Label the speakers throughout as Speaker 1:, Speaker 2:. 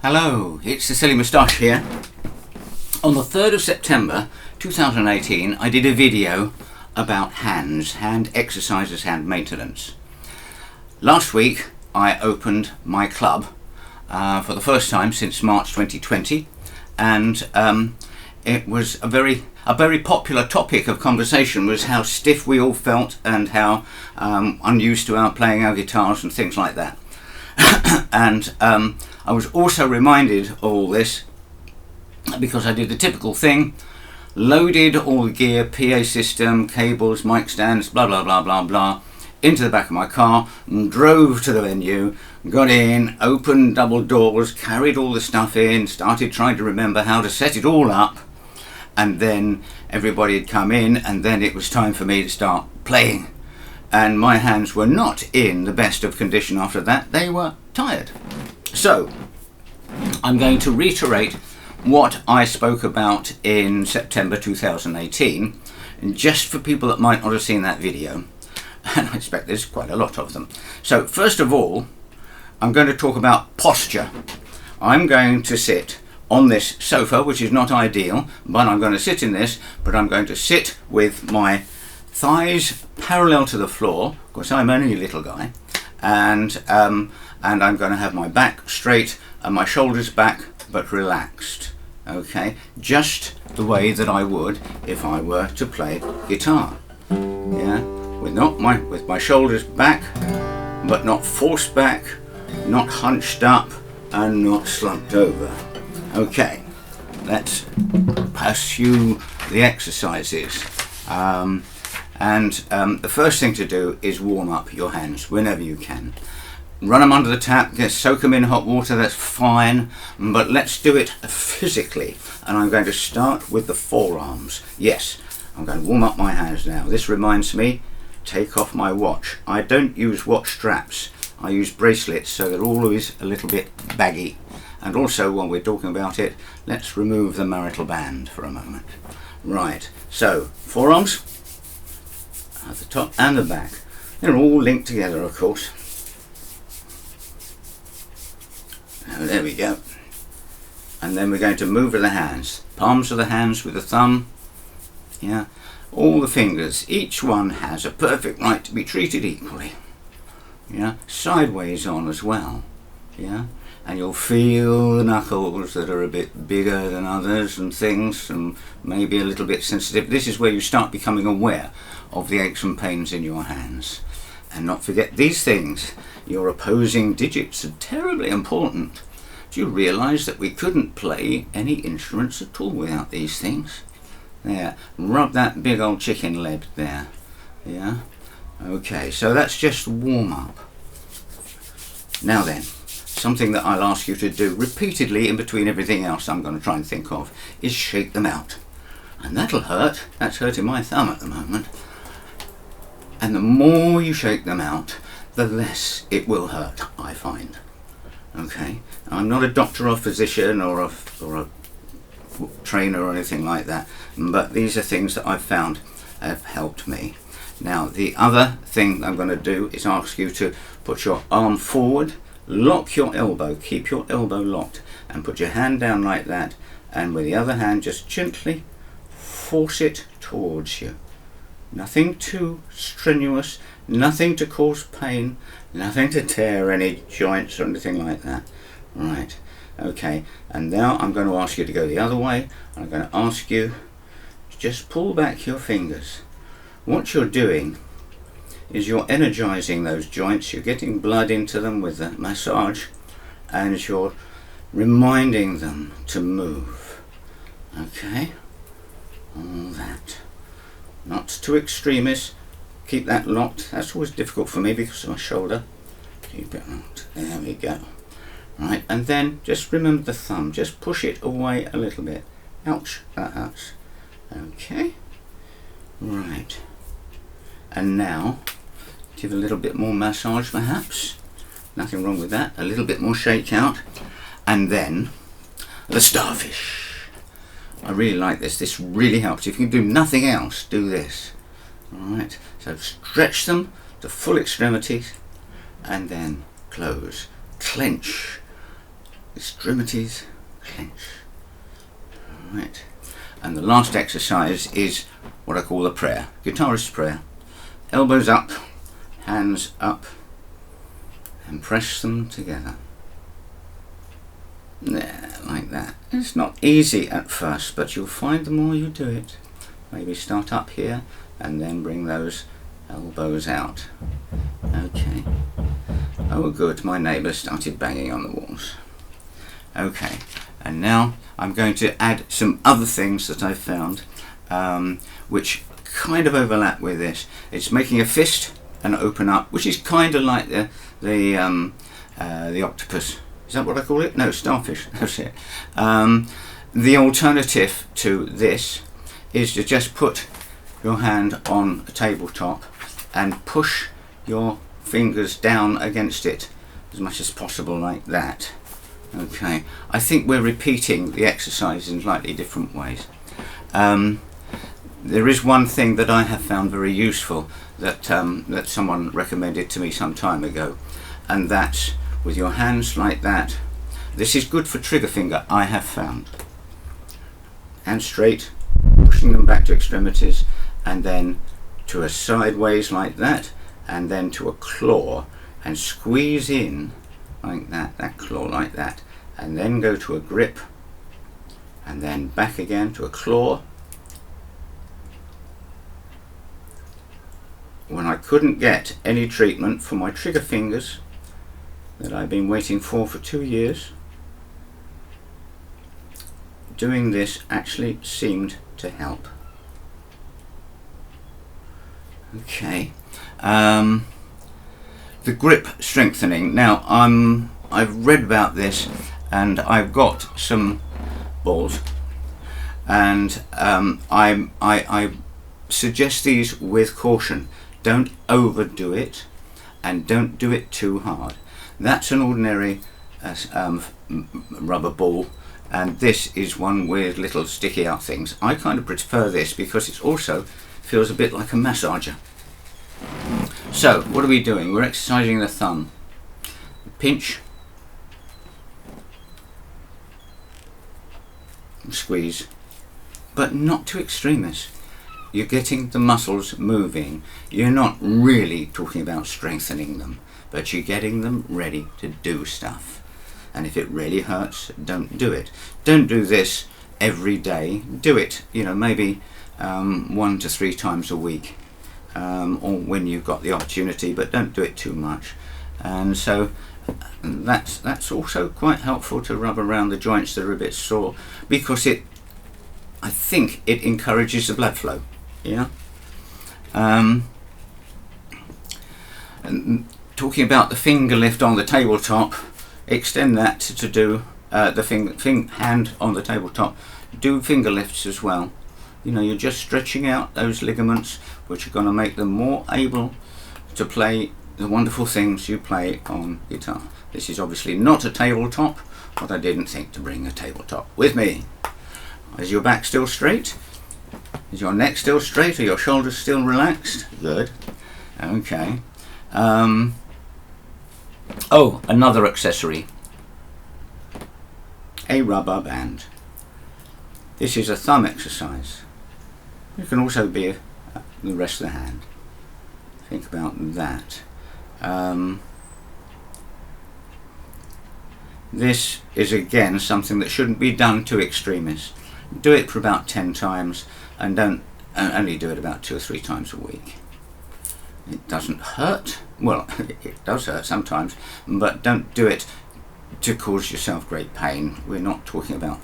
Speaker 1: Hello, it's the Silly Moustache here. On the 3rd of September 2018 I did a video about hand exercises, hand maintenance. Last week I opened my club for the first time since March 2020, and it was a very popular topic of conversation was how stiff we all felt and how unused to our playing our guitars and things like that. And I was also reminded of all this because I did the typical thing, loaded all the gear, PA system, cables, mic stands, blah blah blah blah blah, into the back of my car and drove to the venue, got in, opened double doors, carried all the stuff in, started trying to remember how to set it all up, and then everybody had come in and then it was time for me to start playing. And my hands were not in the best of condition after that. They were tired. So I'm going to reiterate what I spoke about in September 2018, and just for people that might not have seen that video, and I expect there's quite a lot of them. So first of all, I'm going to talk about posture. I'm going to sit on this sofa, which is not ideal, but I'm going to sit in this, but I'm going to sit with my thighs parallel to the floor, because I'm only a little guy, and I'm going to have my back straight and my shoulders back but relaxed. Okay, just the way that I would if I were to play guitar. Yeah, with my shoulders back but not forced back, not hunched up and not slumped over. Okay, let's pursue the exercises. The first thing to do is warm up your hands whenever you can. Run them under the tap, soak them in hot water, that's fine, but let's do it physically. And I'm going to start with the forearms. Yes, I'm going to warm up my hands now. This reminds me, take off my watch. I don't use watch straps, I use bracelets, so they're always a little bit baggy. And also, while we're talking about it, let's remove the marital band for a moment. Right, so forearms at the top and the back. They're all linked together, of course. Oh, there we go. And then we're going to move with the hands. Palms of the hands with the thumb. Yeah, all the fingers. Each one has a perfect right to be treated equally. Yeah, sideways on as well. Yeah, and you'll feel the knuckles that are a bit bigger than others and things, and maybe a little bit sensitive. This is where you start becoming aware of the aches and pains in your hands. And not forget these things. Your opposing digits are terribly important. Do you realise that we couldn't play any instruments at all without these things? There, rub that big old chicken leg there. Yeah, okay, so that's just warm up. Now then, something that I'll ask you to do repeatedly in between everything else I'm going to try and think of is shake them out. And that'll hurt. That's hurting my thumb at the moment. And the more you shake them out, the less it will hurt, I find. Okay, I'm not a doctor or physician or a trainer or anything like that, but these are things that I've found have helped me. Now, the other thing I'm going to do is ask you to put your arm forward, lock your elbow, keep your elbow locked, and put your hand down like that, and with the other hand just gently force it towards you. Nothing too strenuous, nothing to cause pain, nothing to tear any joints or anything like that. Right, okay, and now I'm going to ask you to go the other way. I'm going to ask you to just pull back your fingers. What you're doing is you're energizing those joints, you're getting blood into them with the massage, and you're reminding them to move. Okay, all that. Not too extremist. Keep that locked. That's always difficult for me because of my shoulder. Keep it locked. There we go. Right, and then just remember the thumb. Just push it away a little bit. Ouch, that hurts. Okay. Right. And now, give a little bit more massage perhaps. Nothing wrong with that. A little bit more shake out. And then, the starfish. I really like this. This really helps. If you can do nothing else, do this. Alright, so stretch them to full extremities and then close. Clench. extremities clench. Right. And the last exercise is what I call the prayer, guitarist prayer. Elbows up, hands up, and press them together. There, like that. It's not easy at first, but you'll find the more you do it. Maybe start up here and then bring those elbows out. Okay. Oh good, my neighbour started banging on the walls. Okay, and now I'm going to add some other things that I've found which kind of overlap with this. It's making a fist and open up, which is kind of like the octopus. Is that what I call it? No, starfish. That's it. The alternative to this is to just put your hand on a tabletop and push your fingers down against it as much as possible, like that. Okay, I think we're repeating the exercise in slightly different ways. There is one thing that I have found very useful that that someone recommended to me some time ago, and that's with your hands like that. This is good for trigger finger, I have found. Hands straight, pushing them back to extremities, and then to a sideways like that, and then to a claw, and squeeze in like that, that claw like that, and then go to a grip, and then back again to a claw. When I couldn't get any treatment for my trigger fingers that I've been waiting for 2 years, doing this actually seemed to help. Okay, the grip strengthening. Now I've read about this, and I've got some balls, and I suggest these with caution. Don't overdo it, and don't do it too hard. That's an ordinary rubber ball, and this is one with little sticky out things. I kind of prefer this because it also feels a bit like a massager. So what are we doing? We're exercising the thumb. Pinch, squeeze, but not too extremist. You're getting the muscles moving. You're not really talking about strengthening them, but you're getting them ready to do stuff. And if it really hurts, don't do it. Don't do this every day. Do it, maybe 1 to 3 times a week, or when you've got the opportunity, but don't do it too much. And so that's also quite helpful to rub around the joints that are a bit sore, because I think it encourages the blood flow. Yeah. And talking about the finger lift on the tabletop, extend that to do the hand on the tabletop. Do finger lifts as well. You're just stretching out those ligaments, which are going to make them more able to play the wonderful things you play on guitar. This is obviously not a tabletop, but I didn't think to bring a tabletop with me. Is your back still straight? Is your neck still straight? Are your shoulders still relaxed? Good. Okay. Oh, another accessory. A rubber band. This is a thumb exercise. It can also be the rest of the hand. Think about that. This is again something that shouldn't be done to extremis. Do it for about 10 times, and only do it about 2 or 3 times a week. It doesn't hurt. Well, it does hurt sometimes, but don't do it to cause yourself great pain. We're not talking about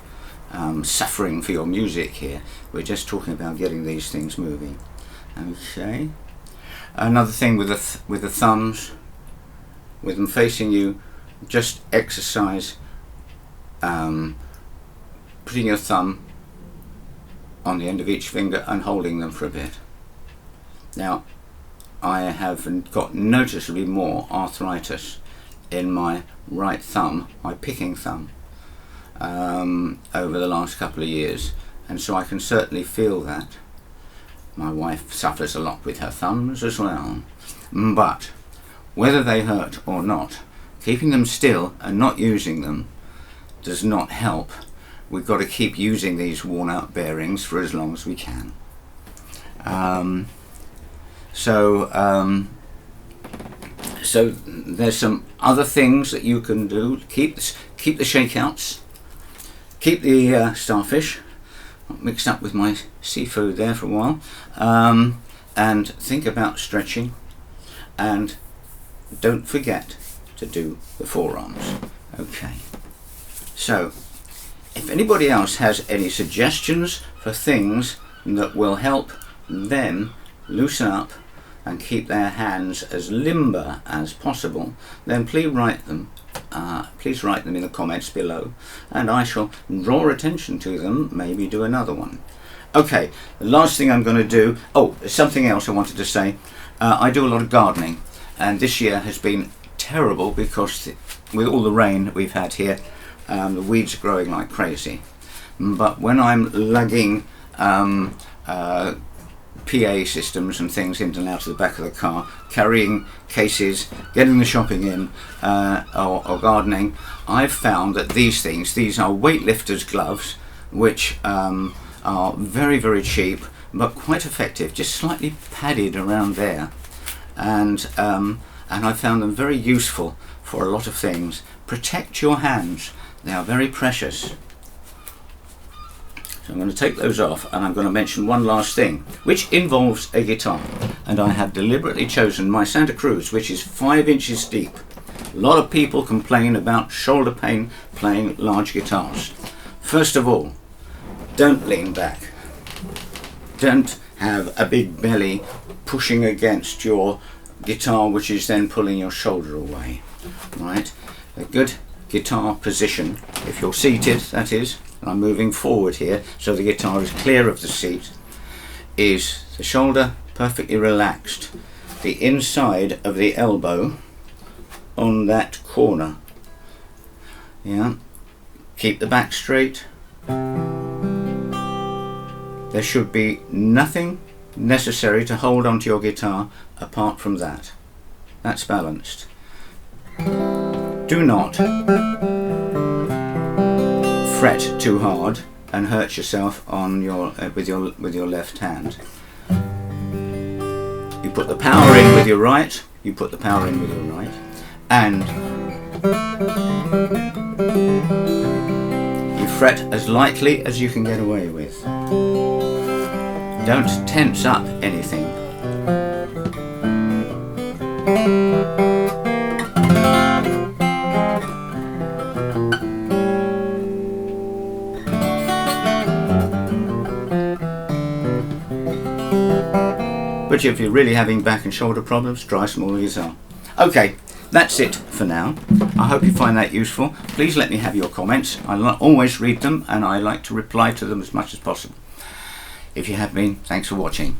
Speaker 1: suffering for your music here. We're just talking about getting these things moving. Okay. Another thing with the thumbs, with them facing you, just exercise putting your thumb on the end of each finger and holding them for a bit. Now, I have got noticeably more arthritis in my right thumb, my picking thumb, over the last couple of years, and so I can certainly feel that. My wife suffers a lot with her thumbs as well, but whether they hurt or not, keeping them still and not using them does not help. We've got to keep using these worn out bearings for as long as we can. So there's some other things that you can do. Keep the shakeouts, keep the starfish mixed up with my seafood there for a while, and think about stretching, and don't forget to do the forearms. Okay, so if anybody else has any suggestions for things that will help them loosen up and keep their hands as limber as possible, then please write them in the comments below, and I shall draw attention to them, maybe do another one. Okay, the last thing I'm going to do, something else I wanted to say. I do a lot of gardening, and this year has been terrible because with all the rain that we've had here, the weeds are growing like crazy. But when I'm lugging PA systems and things in and out of the back of the car, carrying cases, getting the shopping in, or gardening, I've found that these are weightlifters gloves, which are very, very cheap but quite effective, just slightly padded around there, and I found them very useful for a lot of things. Protect your hands, they are very precious. So I'm going to take those off, and I'm going to mention one last thing, which involves a guitar. And I have deliberately chosen my Santa Cruz, which is 5 inches deep. A lot of people complain about shoulder pain playing large guitars. First of all, don't lean back. Don't have a big belly pushing against your guitar, which is then pulling your shoulder away. Right? A good guitar position, if you're seated, that is, and I'm moving forward here so the guitar is clear of the seat, is the shoulder perfectly relaxed, the inside of the elbow on that corner. Yeah, keep the back straight. There should be nothing necessary to hold onto your guitar apart from that. That's balanced. Do not fret too hard and hurt yourself on your with your left hand. You put the power in with your right, and you fret as lightly as you can get away with. Don't tense up anything. But if you're really having back and shoulder problems, try a smaller guitar. Okay, that's it for now. I hope you find that useful. Please let me have your comments. I always read them, and I like to reply to them as much as possible. If you have been, thanks for watching.